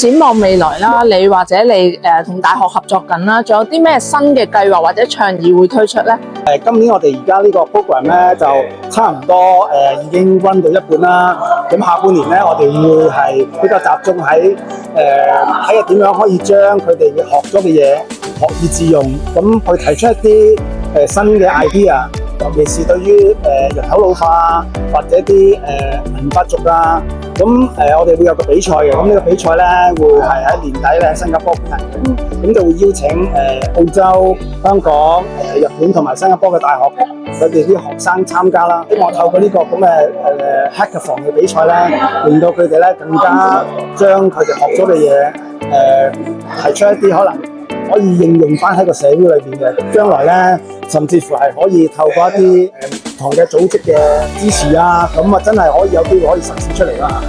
展望未來啦，你或者你同大學合作緊啦，仲有啲咩新嘅計劃或者倡議會推出咧？今年我哋而家呢個 program 咧就差唔多已經 run 到一半啦。咁下半年咧，我哋會係比較集中喺睇下點樣可以將佢哋學咗嘅嘢學以致用，咁去提出一啲新嘅 idea， 尤其是對於人口老化或者啲銀髮族啊。咁我哋會有個比賽嘅，咁呢個比賽咧會係喺年底咧喺新加坡舉行嘅，咁就會邀請澳洲、香港、日本同埋新加坡嘅大學佢哋啲學生參加啦。希望透過呢個咁嘅hackathon 嘅比賽咧，令到佢哋咧更加將佢哋學咗嘅嘢提出一啲可能可以應用翻喺個社會裏邊嘅，將來咧甚至乎係可以透過一啲唔同嘅組織嘅支持啊，咁啊真係可以有機會可以實踐出嚟啦。